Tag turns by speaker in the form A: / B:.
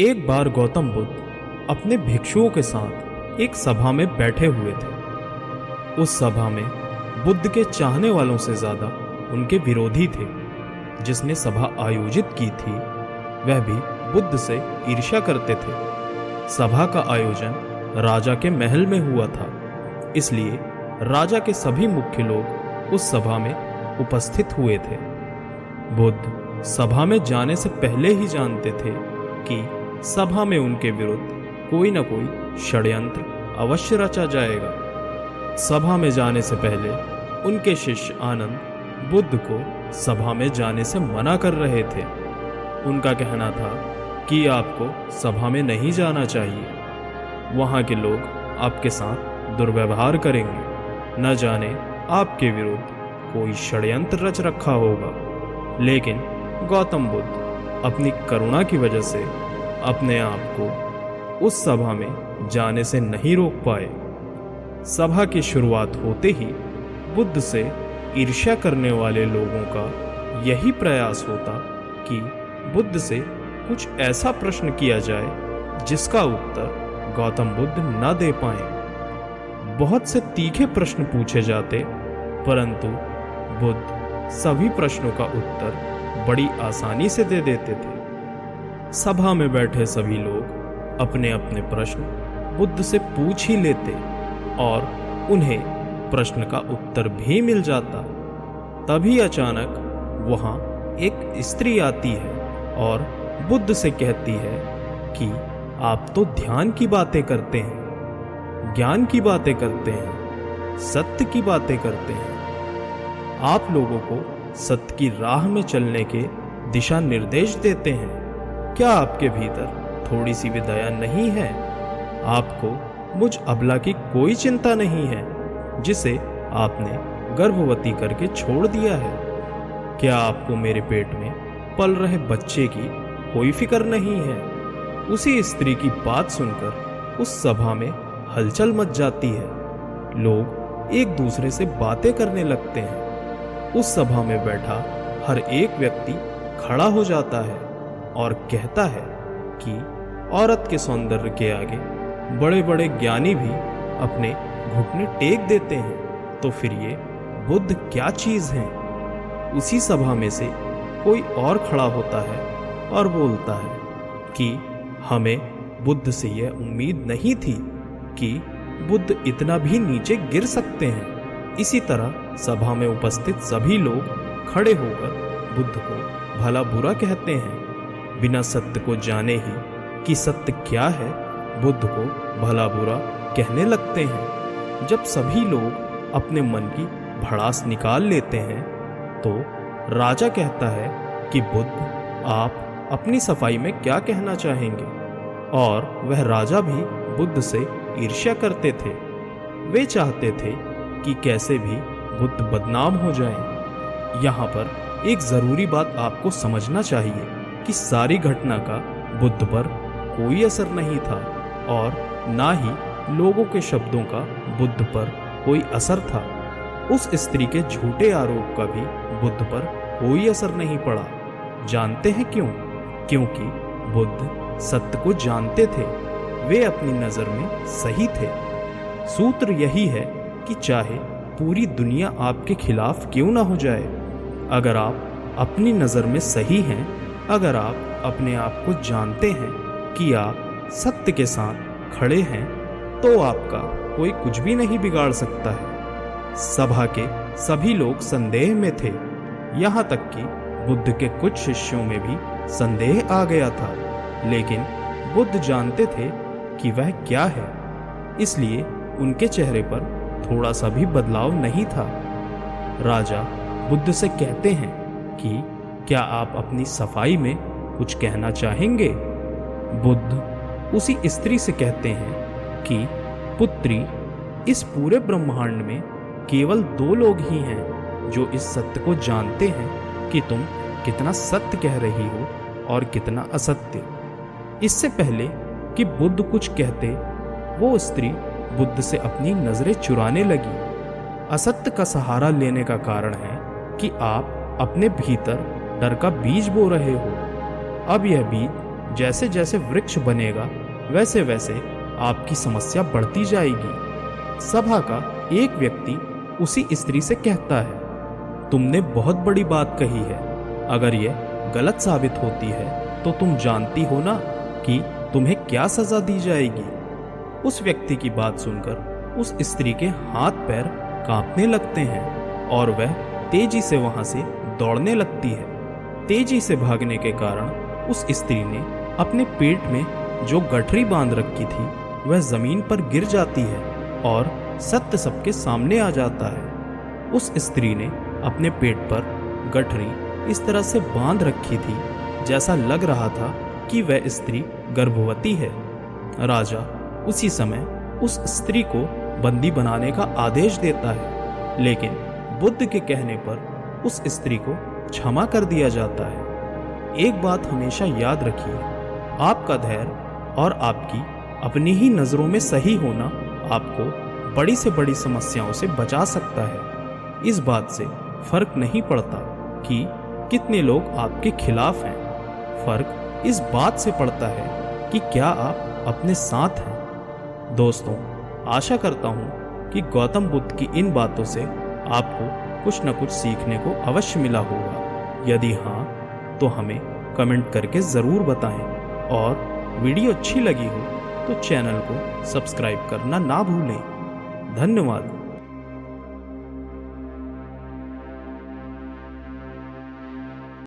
A: एक बार गौतम बुद्ध अपने भिक्षुओं के साथ एक सभा में बैठे हुए थे। उस सभा में बुद्ध के चाहने वालों से ज्यादा उनके विरोधी थे। जिसने सभा आयोजित की थी वह भी बुद्ध से ईर्ष्या करते थे। सभा का आयोजन राजा के महल में हुआ था, इसलिए राजा के सभी मुख्य लोग उस सभा में उपस्थित हुए थे। बुद्ध सभा में जाने से पहले ही जानते थे कि सभा में उनके विरुद्ध कोई न कोई षड्यंत्र अवश्य रचा जाएगा। सभा में जाने से पहले उनके शिष्य आनंद बुद्ध को सभा में जाने से मना कर रहे थे। उनका कहना था कि आपको सभा में नहीं जाना चाहिए, वहाँ के लोग आपके साथ दुर्व्यवहार करेंगे, न जाने आपके विरुद्ध कोई षड्यंत्र रच रखा होगा। लेकिन गौतम बुद्ध अपनी करुणा की वजह से अपने आप को उस सभा में जाने से नहीं रोक पाए। सभा की शुरुआत होते ही बुद्ध से ईर्ष्या करने वाले लोगों का यही प्रयास होता कि बुद्ध से कुछ ऐसा प्रश्न किया जाए जिसका उत्तर गौतम बुद्ध न दे पाए। बहुत से तीखे प्रश्न पूछे जाते, परंतु बुद्ध सभी प्रश्नों का उत्तर बड़ी आसानी से दे देते थे। सभा में बैठे सभी लोग अपने अपने प्रश्न बुद्ध से पूछ ही लेते और उन्हें प्रश्न का उत्तर भी मिल जाता। तभी अचानक वहां एक स्त्री आती है और बुद्ध से कहती है कि आप तो ध्यान की बातें करते हैं, ज्ञान की बातें करते हैं, सत्य की बातें करते हैं। आप लोगों को सत्य की राह में चलने के दिशा निर्देश देते हैं। क्या आपके भीतर थोड़ी सी भी दया नहीं है? आपको मुझ अबला की कोई चिंता नहीं है जिसे आपने गर्भवती करके छोड़ दिया है? क्या आपको मेरे पेट में पल रहे बच्चे की कोई फिक्र नहीं है? उसी स्त्री की बात सुनकर उस सभा में हलचल मच जाती है। लोग एक दूसरे से बातें करने लगते हैं। उस सभा में बैठा हर एक व्यक्ति खड़ा हो जाता है और कहता है कि औरत के सौंदर्य के आगे बड़े बड़े ज्ञानी भी अपने घुटने टेक देते हैं, तो फिर ये बुद्ध क्या चीज हैं? उसी सभा में से कोई और खड़ा होता है और बोलता है कि हमें बुद्ध से यह उम्मीद नहीं थी कि बुद्ध इतना भी नीचे गिर सकते हैं। इसी तरह सभा में उपस्थित सभी लोग खड़े होकर बुद्ध को भला बुरा कहते हैं। बिना सत्य को जाने ही कि सत्य क्या है, बुद्ध को भला बुरा कहने लगते हैं। जब सभी लोग अपने मन की भड़ास निकाल लेते हैं तो राजा कहता है कि बुद्ध आप अपनी सफाई में क्या कहना चाहेंगे? और वह राजा भी बुद्ध से ईर्ष्या करते थे। वे चाहते थे कि कैसे भी बुद्ध बदनाम हो जाएं। यहाँ पर एक जरूरी बात आपको समझना चाहिए कि सारी घटना का बुद्ध पर कोई असर नहीं था और ना ही लोगों के शब्दों का बुद्ध पर कोई असर था। उस स्त्री के झूठे आरोप का भी बुद्ध पर कोई असर नहीं पड़ा। जानते हैं क्यों? क्योंकि बुद्ध सत्य को जानते थे। वे अपनी नजर में सही थे। सूत्र यही है कि चाहे पूरी दुनिया आपके खिलाफ क्यों ना हो जाए, अगर आप अपनी नजर में सही हैं, अगर आप अपने आप को जानते हैं कि आप सत्य के साथ खड़े हैं, तो आपका कोई कुछ भी नहीं बिगाड़ सकता है। सभा के सभी लोग संदेह में थे। यहाँ तक कि बुद्ध के कुछ शिष्यों में भी संदेह आ गया था, लेकिन बुद्ध जानते थे कि वह क्या है, इसलिए उनके चेहरे पर थोड़ा सा भी बदलाव नहीं था। राजा बुद्ध से कहते हैं कि क्या आप अपनी सफाई में कुछ कहना चाहेंगे? बुद्ध उसी स्त्री से कहते हैं कि पुत्री, इस पूरे ब्रह्मांड में केवल 2 लोग ही हैं जो इस सत्य को जानते हैं कि तुम कितना सत्य कह रही हो और कितना असत्य। इससे पहले कि बुद्ध कुछ कहते, वो स्त्री बुद्ध से अपनी नजरें चुराने लगी। असत्य का सहारा लेने का कारण है कि आप अपने भीतर डर का बीज बो रहे हो। अब यह बीज जैसे जैसे वृक्ष बनेगा वैसे वैसे आपकी समस्या बढ़ती जाएगी। सभा का एक व्यक्ति उसी स्त्री से कहता है, तुमने बहुत बड़ी बात कही है। अगर यह गलत साबित होती है तो तुम जानती हो ना कि तुम्हें क्या सजा दी जाएगी। उस व्यक्ति की बात सुनकर उस स्त्री के हाथ पैर कांपने लगते हैं और वह तेजी से वहां से दौड़ने लगती है। तेजी से भागने के कारण उस स्त्री ने अपने पेट में जो गठरी बांध रखी थी वह जमीन पर गिर जाती है और सत्य सबके सामने आ जाता है। उस स्त्री ने अपने पेट पर गठरी इस तरह से बांध रखी थी जैसा लग रहा था कि वह स्त्री गर्भवती है। राजा उसी समय उस स्त्री को बंदी बनाने का आदेश देता है, लेकिन बुद्ध के कहने पर उस स्त्री को क्षमा कर दिया जाता है। एक बात हमेशा याद रखिए, आपका धैर्य और आपकी अपनी ही नज़रों में सही होना आपको बड़ी से बड़ी समस्याओं से बचा सकता है। इस बात से फर्क नहीं पड़ता कि कितने लोग आपके खिलाफ हैं, फर्क इस बात से पड़ता है कि क्या आप अपने साथ हैं। दोस्तों, आशा करता हूँ कि गौतम बुद्ध की इन बातों से आपको कुछ न कुछ सीखने को अवश्य मिला होगा। यदि हाँ तो हमें कमेंट करके ज़रूर बताएं और वीडियो अच्छी लगी हो तो चैनल को सब्सक्राइब करना ना भूलें। धन्यवाद।